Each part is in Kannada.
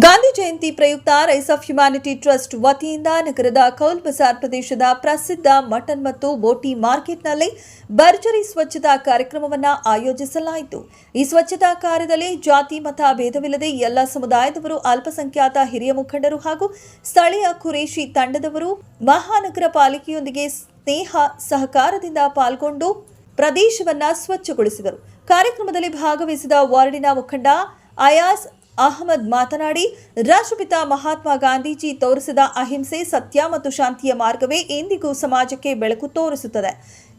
ಗಾಂಧಿ ಜಯಂತಿ ಪ್ರಯುಕ್ತ ರೈಸ್ ಆಫ್ ಹ್ಯುಮ್ಯಾನಿಟಿ ಟ್ರಸ್ಟ್ ವತಿಯಿಂದ ನಗರದ ಕೌಲ್ ಬಜಾರ್ ಪ್ರದೇಶದ ಪ್ರಸಿದ್ಧ ಮಟನ್ ಮತ್ತು ಬೋಟಿ ಮಾರ್ಕೆಟ್ನಲ್ಲಿ ಭರ್ಜರಿ ಸ್ವಚ್ಛತಾ ಕಾರ್ಯಕ್ರಮವನ್ನು ಆಯೋಜಿಸಲಾಯಿತು. ಈ ಸ್ವಚ್ಛತಾ ಕಾರ್ಯದಲ್ಲಿ ಜಾತಿ ಮತ ಭೇದವಿಲ್ಲದೆ ಎಲ್ಲ ಸಮುದಾಯದವರು, ಅಲ್ಪಸಂಖ್ಯಾತ ಹಿರಿಯ ಮುಖಂಡರು ಹಾಗೂ ಸ್ಥಳೀಯ ಕುರೇಶಿ ತಂಡದವರು ಮಹಾನಗರ ಪಾಲಿಕೆಯೊಂದಿಗೆ ಸ್ನೇಹ ಸಹಕಾರದಿಂದ ಪಾಲ್ಗೊಂಡು ಪ್ರದೇಶವನ್ನು ಸ್ವಚ್ಛಗೊಳಿಸಿದರು. ಕಾರ್ಯಕ್ರಮದಲ್ಲಿ ಭಾಗವಹಿಸಿದ ವಾರ್ಡಿನ ಮುಖಂಡ ಅಯಾಸ್ ಅಹಮದ್ ಮಾತನಾಡಿ, ರಾಷ್ಟ್ರಪಿತ ಮಹಾತ್ಮ ಗಾಂಧೀಜಿ ತೋರಿಸಿದ ಅಹಿಂಸೆ, ಸತ್ಯ ಮತ್ತು ಶಾಂತಿಯ ಮಾರ್ಗವೇ ಎಂದಿಗೂ ಸಮಾಜಕ್ಕೆ ಬೆಳಕು ತೋರಿಸುತ್ತದೆ.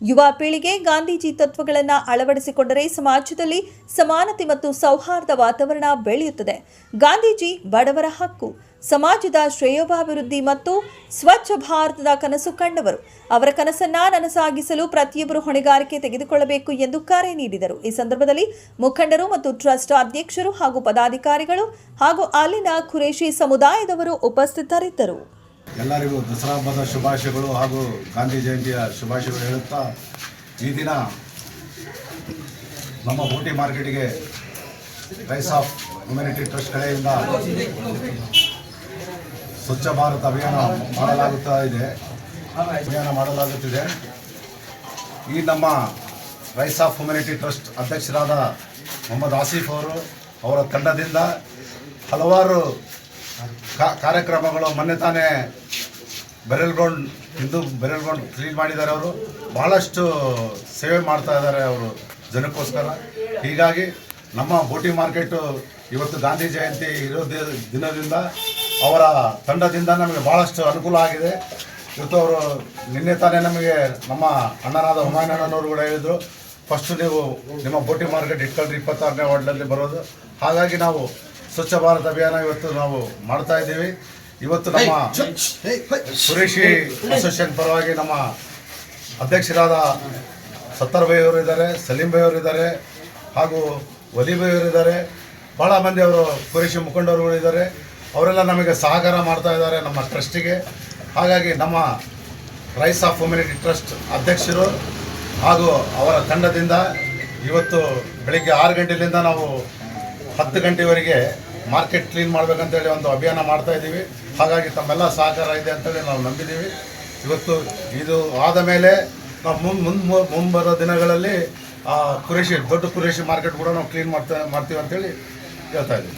ಯುವ ಪೀಳಿಗೆ ಗಾಂಧೀಜಿ ತತ್ವಗಳನ್ನು ಅಳವಡಿಸಿಕೊಂಡರೆ ಸಮಾಜದಲ್ಲಿ ಸಮಾನತೆ ಮತ್ತು ಸೌಹಾರ್ದ ವಾತಾವರಣ ಬೆಳೆಯುತ್ತದೆ. ಗಾಂಧೀಜಿ ಬಡವರ ಹಕ್ಕು, ಸಮಾಜದ ಶ್ರೇಯೋಭಿವೃದ್ಧಿ ಮತ್ತು ಸ್ವಚ್ಛ ಭಾರತದ ಕನಸು ಕಂಡವರು. ಅವರ ಕನಸನ್ನ ನನಸಾಗಿಸಲು ಪ್ರತಿಯೊಬ್ಬರು ಹೊಣೆಗಾರಿಕೆ ತೆಗೆದುಕೊಳ್ಳಬೇಕು ಎಂದು ಕರೆ ನೀಡಿದರು. ಈ ಸಂದರ್ಭದಲ್ಲಿ ಮುಖಂಡರು ಮತ್ತು ಟ್ರಸ್ಟ್ ಅಧ್ಯಕ್ಷರು ಹಾಗೂ ಪದಾಧಿಕಾರಿಗಳು ಹಾಗೂ ಅಲ್ಲಿನ ಖುರೇಶಿ ಸಮುದಾಯದವರು ಉಪಸ್ಥಿತರಿದ್ದರು. ಎಲ್ಲರಿಗೂ ದಸರಾ ಹಬ್ಬದ ಶುಭಾಶಯಗಳು ಹಾಗೂ ಗಾಂಧಿ ಜಯಂತಿಯ ಶುಭಾಶಯಗಳು ಹೇಳುತ್ತಾ, ಈ ದಿನ ನಮ್ಮ ಬೋಟಿ ಮಾರ್ಕೆಟಿಗೆ ರೈಸ್ ಆಫ್ ಹ್ಯುಮ್ಯಾನಿಟಿ ಟ್ರಸ್ಟ್ ಕಡೆಯಿಂದ ಸ್ವಚ್ಛ ಭಾರತ್ ಅಭಿಯಾನ ಮಾಡಲಾಗುತ್ತಿದೆ. ಈ ನಮ್ಮ ರೈಸ್ ಆಫ್ ಹ್ಯುಮ್ಯಾನಿಟಿ ಟ್ರಸ್ಟ್ ಅಧ್ಯಕ್ಷರಾದ ಮೊಹಮ್ಮದ್ ಆಸಿಫ್ ಅವರ ತಂಡದಿಂದ ಹಲವಾರು ಕಾರ್ಯಕ್ರಮಗಳು, ಮೊನ್ನೆ ತಾನೇ ಹಿಂದೂ ಬೆರಲ್ ಗ್ರೌಂಡ್ ಕ್ಲೀನ್ ಮಾಡಿದ್ದಾರೆ. ಅವರು ಬಹಳಷ್ಟು ಸೇವೆ ಮಾಡ್ತಾ ಇದ್ದಾರೆ ಅವರು ಜನಕ್ಕೋಸ್ಕರ. ಹೀಗಾಗಿ ನಮ್ಮ ಬೋಟಿ ಮಾರ್ಕೆಟು ಇವತ್ತು ಗಾಂಧಿ ಜಯಂತಿ ಇರೋ ದಿನದಿಂದ ಅವರ ತಂಡದಿಂದ ನಮಗೆ ಭಾಳಷ್ಟು ಅನುಕೂಲ ಆಗಿದೆ. ಇವತ್ತು ಅವರು ನಿನ್ನೆ ತಾನೇ ನಮಗೆ ನಮ್ಮ ಅಣ್ಣನಾದ ಹುಮಾಯೂನ್ ಅಣ್ಣನವರು ಕೂಡ ಹೇಳಿದರು, ಫಸ್ಟು ನೀವು ನಿಮ್ಮ ಬೋಟಿ ಮಾರ್ಕೆಟ್ ಇಟ್ಕೊಂಡ್ರೆ 26ನೇ ವಾರ್ಡ್ನಲ್ಲಿ ಬರೋದು. ಹಾಗಾಗಿ ನಾವು ಸ್ವಚ್ಛ ಭಾರತ್ ಅಭಿಯಾನ ಇವತ್ತು ನಾವು ಮಾಡ್ತಾ ಇದ್ದೀವಿ. ಇವತ್ತು ನಮ್ಮ ಕುರೇಶಿ ಅಸೋಸಿಯೇಷನ್ ಪರವಾಗಿ ನಮ್ಮ ಅಧ್ಯಕ್ಷರಾದ ಸತ್ತರ್ ಬೈ ಅವರು ಇದ್ದಾರೆ, ಸಲೀಂ ಬೈ ಅವರು ಇದ್ದಾರೆ, ಹಾಗೂ ವಲಿ ಬೈ ಅವರು ಇದ್ದಾರೆ. ಭಾಳ ಮಂದಿ ಅವರು ಕುರೇಶಿ ಮುಖಂಡರುಗಳು ಇದ್ದಾರೆ. ಅವರೆಲ್ಲ ನಮಗೆ ಸಹಕಾರ ಮಾಡ್ತಾ ಇದ್ದಾರೆ ನಮ್ಮ ಟ್ರಸ್ಟಿಗೆ. ಹಾಗಾಗಿ ನಮ್ಮ ರೈಸ್ ಆಫ್ ಹ್ಯುಮ್ಯಾನಿಟಿ ಟ್ರಸ್ಟ್ ಅಧ್ಯಕ್ಷರು ಹಾಗೂ ಅವರ ತಂಡದಿಂದ ಇವತ್ತು ಬೆಳಿಗ್ಗೆ 6 ಗಂಟೆಯಿಂದ ನಾವು 10 ಗಂಟೆವರೆಗೆ ಮಾರ್ಕೆಟ್ ಕ್ಲೀನ್ ಮಾಡಬೇಕಂತೇಳಿ ಒಂದು ಅಭಿಯಾನ ಮಾಡ್ತಾ ಇದ್ದೀವಿ. ಹಾಗಾಗಿ ತಮ್ಮೆಲ್ಲ ಸಹಕಾರ ಇದೆ ಅಂತೇಳಿ ನಾವು ನಂಬಿದ್ದೀವಿ. ಇವತ್ತು ಇದು ಆದ ಮೇಲೆ ನಾವು ಮುಂಬರೋ ದಿನಗಳಲ್ಲಿ ದೊಡ್ಡ ಕುರೇಶಿ ಮಾರ್ಕೆಟ್ ಕೂಡ ನಾವು ಕ್ಲೀನ್ ಮಾಡ್ತೀವಿ ಅಂತೇಳಿ ಹೇಳ್ತಾ ಇದ್ದೀವಿ.